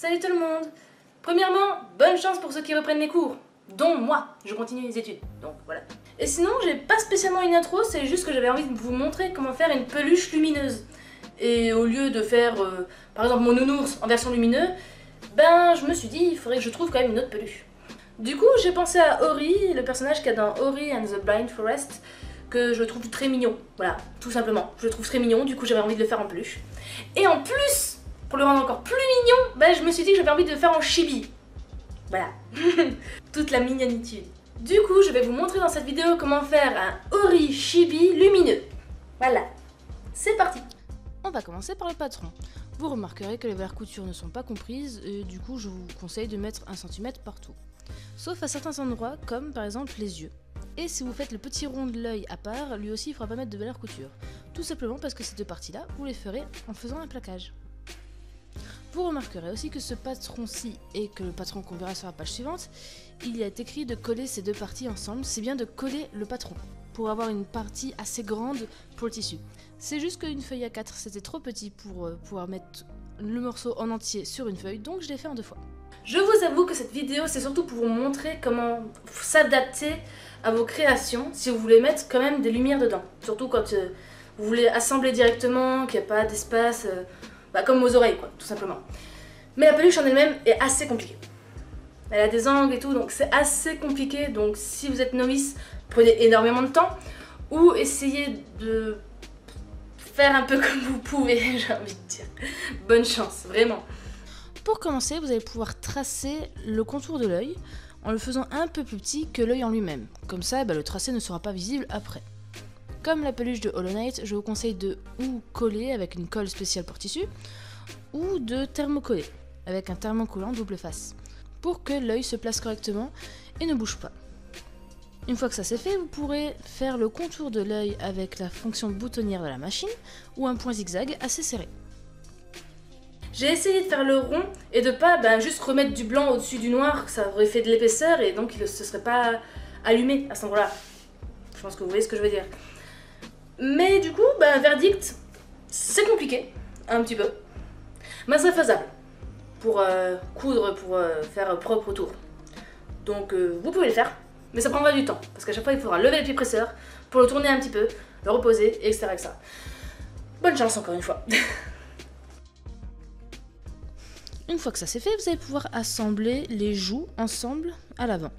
Salut tout le monde! Premièrement, bonne chance pour ceux qui reprennent les cours, dont moi, je continue les études, donc voilà. Et sinon, j'ai pas spécialement une intro, c'est juste que j'avais envie de vous montrer comment faire une peluche lumineuse. Et au lieu de faire, par exemple, mon nounours en version lumineuse, ben je me suis dit, il faudrait que je trouve quand même une autre peluche. Du coup, j'ai pensé à Ori, le personnage qu'il y a dans Ori and the Blind Forest, que je trouve très mignon, voilà, tout simplement. Je le trouve très mignon, du coup j'avais envie de le faire en peluche. Et en plus, pour le rendre encore plus mignon, ben, je me suis dit que j'avais envie de le faire en chibi. Voilà, toute la mignonitude. Du coup, je vais vous montrer dans cette vidéo comment faire un Ori chibi lumineux. Voilà, c'est parti. On va commencer par le patron. Vous remarquerez que les valeurs couture ne sont pas comprises et du coup je vous conseille de mettre 1 cm partout. Sauf à certains endroits comme par exemple les yeux. Et si vous faites le petit rond de l'œil à part, lui aussi il ne faudra pas mettre de valeur couture. Tout simplement parce que ces deux parties-là, vous les ferez en faisant un plaquage. Vous remarquerez aussi que ce patron-ci et que le patron qu'on verra sur la page suivante, il est écrit de coller ces deux parties ensemble, c'est bien de coller le patron pour avoir une partie assez grande pour le tissu. C'est juste qu'une feuille A4 c'était trop petit pour pouvoir mettre le morceau en entier sur une feuille, donc je l'ai fait en 2 fois. Je vous avoue que cette vidéo c'est surtout pour vous montrer comment s'adapter à vos créations si vous voulez mettre quand même des lumières dedans. Surtout quand vous voulez assembler directement, qu'il n'y a pas d'espace, comme vos oreilles quoi, tout simplement. Mais la peluche en elle-même est assez compliquée. Elle a des angles et tout, donc c'est assez compliqué. Donc si vous êtes novice, prenez énormément de temps ou essayez de faire un peu comme vous pouvez, j'ai envie de dire. Bonne chance, vraiment. Pour commencer, vous allez pouvoir tracer le contour de l'œil en le faisant un peu plus petit que l'œil en lui-même. Comme ça, le tracé ne sera pas visible après. Comme la peluche de Hollow Knight, je vous conseille de ou coller avec une colle spéciale pour tissu ou de thermocoller avec un thermocollant double face pour que l'œil se place correctement et ne bouge pas. Une fois que ça c'est fait, vous pourrez faire le contour de l'œil avec la fonction boutonnière de la machine ou un point zigzag assez serré. J'ai essayé de faire le rond et de pas juste remettre du blanc au-dessus du noir, ça aurait fait de l'épaisseur et donc il ne se serait pas allumé à cet endroit-là. Je pense que vous voyez ce que je veux dire. Mais du coup, verdict, c'est compliqué, un petit peu. Mais c'est faisable pour coudre, pour faire propre autour. Donc vous pouvez le faire, mais ça prendra du temps. Parce qu'à chaque fois, il faudra lever le pied presseur pour le tourner un petit peu, le reposer, etc. etc. Bonne chance encore une fois. Une fois que ça c'est fait, vous allez pouvoir assembler les joues ensemble à l'avant.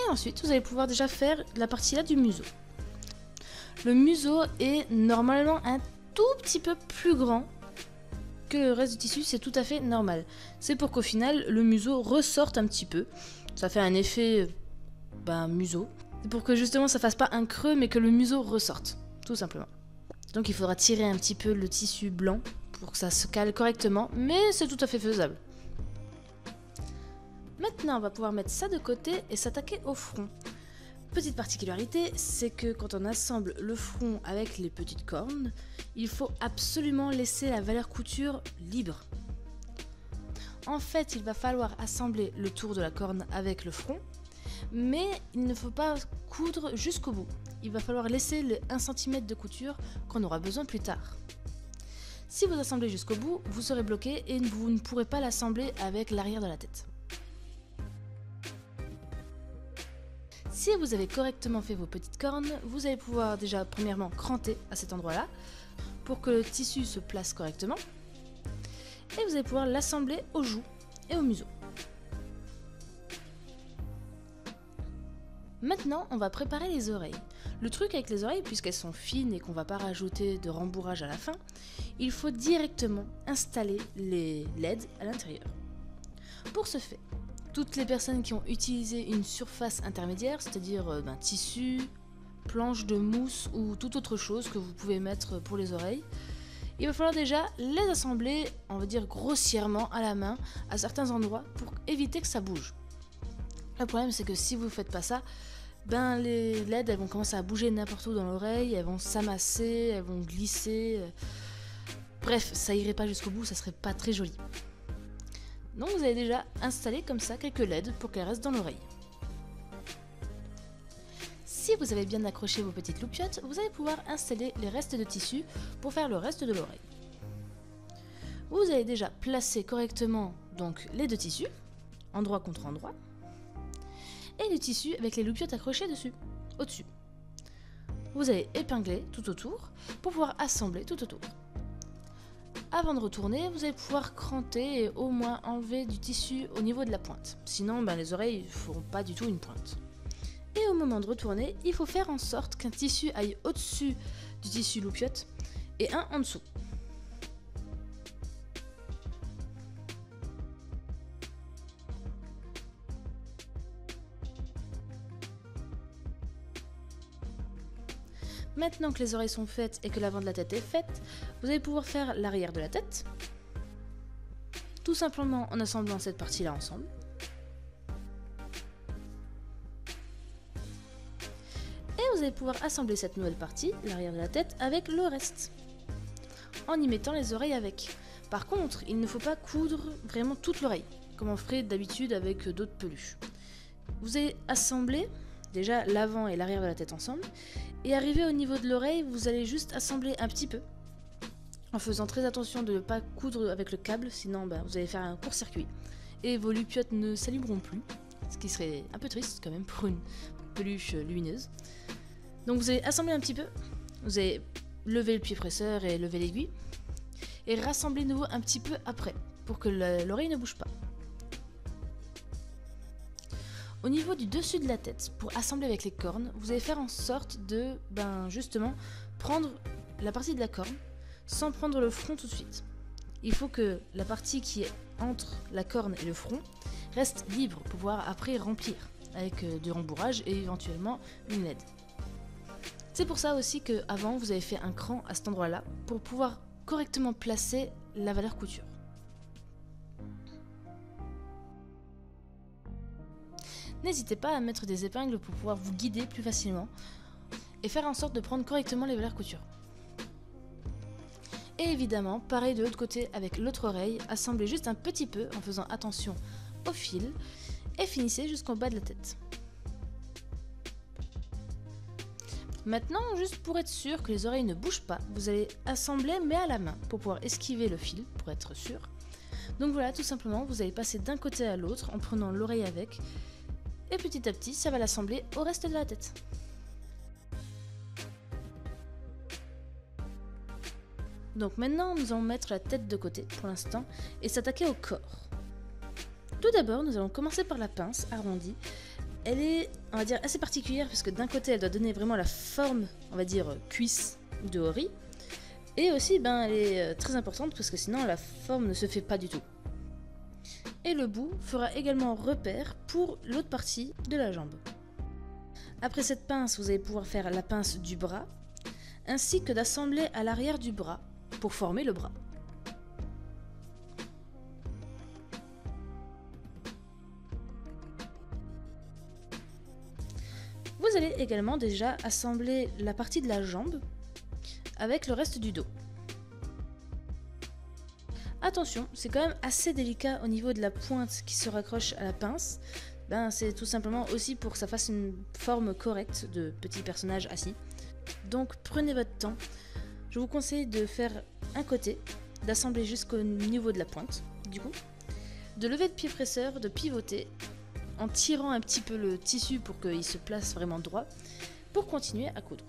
Et ensuite, vous allez pouvoir déjà faire la partie là du museau. Le museau est normalement un tout petit peu plus grand que le reste du tissu, c'est tout à fait normal. C'est pour qu'au final, le museau ressorte un petit peu. Ça fait un effet museau. C'est pour que justement ça fasse pas un creux mais que le museau ressorte, tout simplement. Donc il faudra tirer un petit peu le tissu blanc pour que ça se cale correctement, mais c'est tout à fait faisable. Maintenant on va pouvoir mettre ça de côté et s'attaquer au front. Petite particularité, c'est que quand on assemble le front avec les petites cornes, il faut absolument laisser la valeur couture libre. En fait, il va falloir assembler le tour de la corne avec le front, mais il ne faut pas coudre jusqu'au bout. Il va falloir laisser les 1 cm de couture qu'on aura besoin plus tard. Si vous assemblez jusqu'au bout, vous serez bloqué et vous ne pourrez pas l'assembler avec l'arrière de la tête. Si vous avez correctement fait vos petites cornes, vous allez pouvoir déjà premièrement cranter à cet endroit-là pour que le tissu se place correctement et vous allez pouvoir l'assembler aux joues et au museau. Maintenant, on va préparer les oreilles. Le truc avec les oreilles, puisqu'elles sont fines et qu'on ne va pas rajouter de rembourrage à la fin, il faut directement installer les LED à l'intérieur. Pour ce fait, toutes les personnes qui ont utilisé une surface intermédiaire, c'est-à-dire tissu, planche de mousse ou toute autre chose que vous pouvez mettre pour les oreilles, il va falloir déjà les assembler, on va dire grossièrement à la main, à certains endroits pour éviter que ça bouge. Le problème c'est que si vous ne faites pas ça, les LED elles vont commencer à bouger n'importe où dans l'oreille, elles vont s'amasser, elles vont glisser. Bref, ça irait pas jusqu'au bout, ça serait pas très joli. Donc vous avez déjà installé comme ça quelques LED pour qu'elles restent dans l'oreille. Si vous avez bien accroché vos petites loupiottes, vous allez pouvoir installer les restes de tissu pour faire le reste de l'oreille. Vous allez déjà placer correctement donc les deux tissus, endroit contre endroit, et le tissu avec les loupiottes accrochées dessus, au-dessus. Vous allez épingler tout autour pour pouvoir assembler tout autour. Avant de retourner, vous allez pouvoir cranter et au moins enlever du tissu au niveau de la pointe. Sinon, les oreilles ne feront pas du tout une pointe. Et au moment de retourner, il faut faire en sorte qu'un tissu aille au-dessus du tissu loupiotte et un en dessous. Maintenant que les oreilles sont faites et que l'avant de la tête est faite, vous allez pouvoir faire l'arrière de la tête, tout simplement en assemblant cette partie-là ensemble. Et vous allez pouvoir assembler cette nouvelle partie, l'arrière de la tête, avec le reste, en y mettant les oreilles avec. Par contre, il ne faut pas coudre vraiment toute l'oreille, comme on ferait d'habitude avec d'autres peluches. Vous allez assembler déjà l'avant et l'arrière de la tête ensemble, et arrivé au niveau de l'oreille, vous allez juste assembler un petit peu, en faisant très attention de ne pas coudre avec le câble, sinon vous allez faire un court-circuit, et vos loupiottes ne s'allumeront plus, ce qui serait un peu triste quand même pour une peluche lumineuse. Donc vous allez assembler un petit peu, vous allez lever le pied presseur et lever l'aiguille, et rassembler de nouveau un petit peu après, pour que l'oreille ne bouge pas. Au niveau du dessus de la tête, pour assembler avec les cornes, vous allez faire en sorte de, justement, prendre la partie de la corne sans prendre le front tout de suite. Il faut que la partie qui est entre la corne et le front reste libre pour pouvoir après remplir avec du rembourrage et éventuellement une LED. C'est pour ça aussi qu'avant vous avez fait un cran à cet endroit-là pour pouvoir correctement placer la valeur couture. N'hésitez pas à mettre des épingles pour pouvoir vous guider plus facilement et faire en sorte de prendre correctement les valeurs couture. Et évidemment, pareil de l'autre côté avec l'autre oreille, assemblez juste un petit peu en faisant attention au fil et finissez jusqu'au bas de la tête. Maintenant, juste pour être sûr que les oreilles ne bougent pas, vous allez assembler mais à la main pour pouvoir esquiver le fil pour être sûr. Donc voilà, tout simplement, vous allez passer d'un côté à l'autre en prenant l'oreille avec. Et petit à petit, ça va l'assembler au reste de la tête. Donc maintenant, nous allons mettre la tête de côté pour l'instant et s'attaquer au corps. Tout d'abord, nous allons commencer par la pince arrondie. Elle est, on va dire, assez particulière parce que d'un côté, elle doit donner vraiment la forme, on va dire, cuisse de Ori. Et aussi, elle est très importante parce que sinon, la forme ne se fait pas du tout. Et le bout fera également repère pour l'autre partie de la jambe. Après cette pince, vous allez pouvoir faire la pince du bras, ainsi que d'assembler à l'arrière du bras pour former le bras. Vous allez également déjà assembler la partie de la jambe avec le reste du dos. Attention, c'est quand même assez délicat au niveau de la pointe qui se raccroche à la pince. C'est tout simplement aussi pour que ça fasse une forme correcte de petit personnage assis. Donc prenez votre temps. Je vous conseille de faire un côté, d'assembler jusqu'au niveau de la pointe, du coup, de lever le pied presseur, de pivoter en tirant un petit peu le tissu pour qu'il se place vraiment droit, pour continuer à coudre.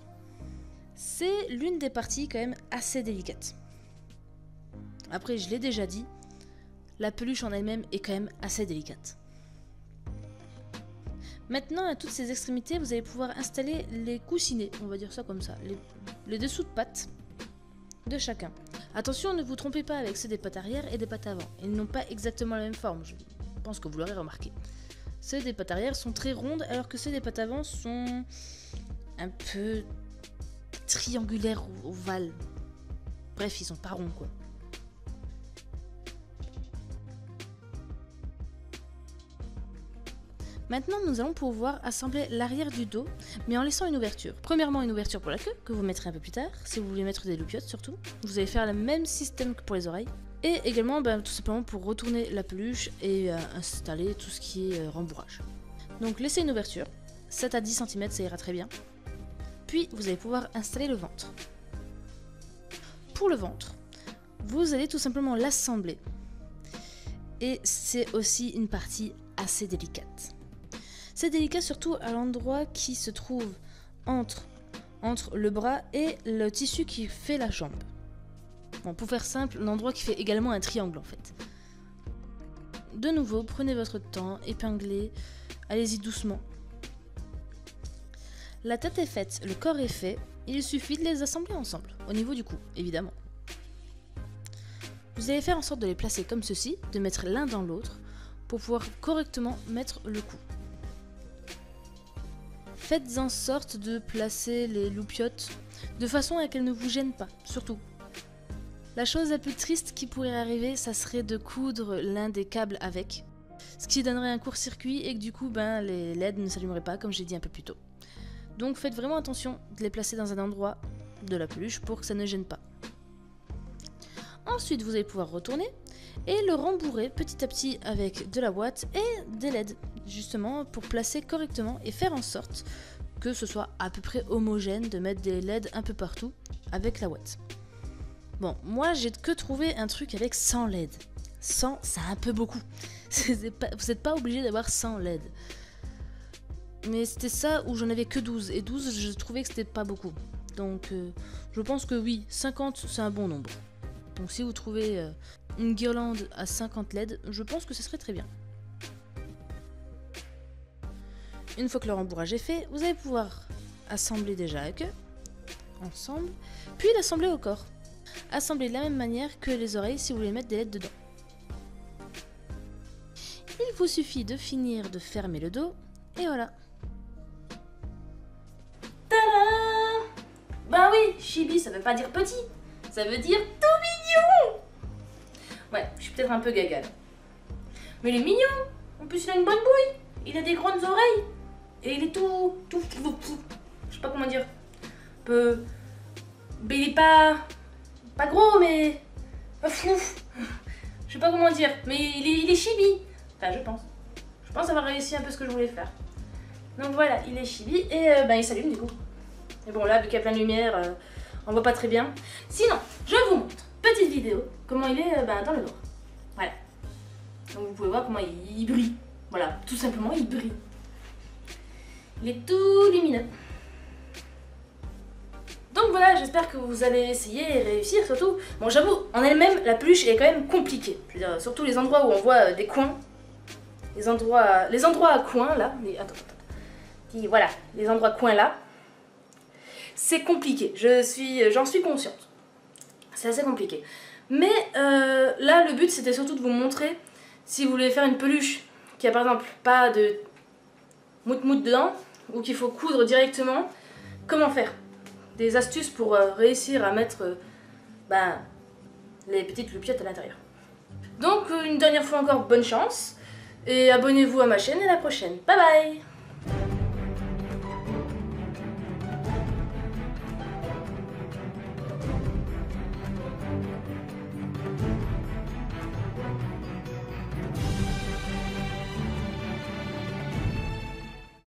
C'est l'une des parties quand même assez délicates. Après, je l'ai déjà dit, la peluche en elle-même est quand même assez délicate. Maintenant, à toutes ces extrémités, vous allez pouvoir installer les coussinets, on va dire ça comme ça, les dessous de pattes de chacun. Attention, ne vous trompez pas avec ceux des pattes arrière et des pattes avant. Ils n'ont pas exactement la même forme, je pense que vous l'aurez remarqué. Ceux des pattes arrière sont très rondes, alors que ceux des pattes avant sont un peu triangulaires, ovales. Bref, ils sont pas ronds, quoi. Maintenant, nous allons pouvoir assembler l'arrière du dos, mais en laissant une ouverture. Premièrement, une ouverture pour la queue, que vous mettrez un peu plus tard, si vous voulez mettre des loupiottes surtout. Vous allez faire le même système que pour les oreilles. Et également, tout simplement pour retourner la peluche et installer tout ce qui est rembourrage. Donc laissez une ouverture, 7 à 10 cm, ça ira très bien. Puis vous allez pouvoir installer le ventre. Pour le ventre, vous allez tout simplement l'assembler. Et c'est aussi une partie assez délicate. C'est délicat surtout à l'endroit qui se trouve entre le bras et le tissu qui fait la jambe. Bon, pour faire simple, l'endroit qui fait également un triangle en fait. De nouveau, prenez votre temps, épinglez, allez-y doucement. La tête est faite, le corps est fait, il suffit de les assembler ensemble, au niveau du cou, évidemment. Vous allez faire en sorte de les placer comme ceci, de mettre l'un dans l'autre, pour pouvoir correctement mettre le cou. Faites en sorte de placer les loupiottes de façon à qu'elles ne vous gênent pas, surtout. La chose la plus triste qui pourrait arriver, ça serait de coudre l'un des câbles avec, ce qui donnerait un court-circuit et que du coup, les LED ne s'allumeraient pas comme j'ai dit un peu plus tôt. Donc faites vraiment attention de les placer dans un endroit de la peluche pour que ça ne gêne pas. Ensuite, vous allez pouvoir retourner et le rembourrer petit à petit avec de la ouate et des LED, justement pour placer correctement et faire en sorte que ce soit à peu près homogène de mettre des LED un peu partout avec la ouate. Bon, moi j'ai que trouvé un truc avec 100 LED. 100, c'est un peu beaucoup. Vous n'êtes pas obligé d'avoir 100 LED. Mais c'était ça où j'en avais que 12. Et 12, je trouvais que c'était pas beaucoup. Donc je pense que oui, 50 c'est un bon nombre. Donc si vous trouvez une guirlande à 50 LED, je pense que ce serait très bien. Une fois que le rembourrage est fait, vous allez pouvoir assembler déjà la queue, ensemble, puis l'assembler au corps. Assembler de la même manière que les oreilles si vous voulez mettre des LED dedans. Il vous suffit de finir de fermer le dos, et voilà. Tadam! Ben oui, chibi ça veut pas dire petit, ça veut dire tout mignon. Ouais, je suis peut-être un peu gaga là. Mais il est mignon, en plus il a une bonne bouille, il a des grandes oreilles, et il est tout, je sais pas comment dire, mais il est pas gros, mais pas fou, je sais pas comment dire, mais il est chibi, enfin je pense avoir réussi un peu ce que je voulais faire. Donc voilà, il est chibi et il s'allume du coup. Et bon là, vu qu'il y a plein de lumière, on voit pas très bien. Sinon, je vous montre, petite vidéo, comment il est dans le noir. Voilà. Donc vous pouvez voir comment il brille. Voilà, tout simplement il brille. Il est tout lumineux. Donc voilà, j'espère que vous allez essayer et réussir surtout. Bon, j'avoue, en elle-même, la peluche est quand même compliquée. Je veux dire, surtout les endroits où on voit des coins. Les endroits à coins là. Attends. Voilà, les endroits coins là. C'est compliqué, j'en suis consciente. C'est assez compliqué. Mais là, le but c'était surtout de vous montrer, si vous voulez faire une peluche qui a par exemple pas de mout-mout dedans, ou qu'il faut coudre directement, comment faire. Des astuces pour réussir à mettre les petites loupiottes à l'intérieur. Donc une dernière fois encore, bonne chance, et abonnez-vous à ma chaîne et à la prochaine. Bye bye!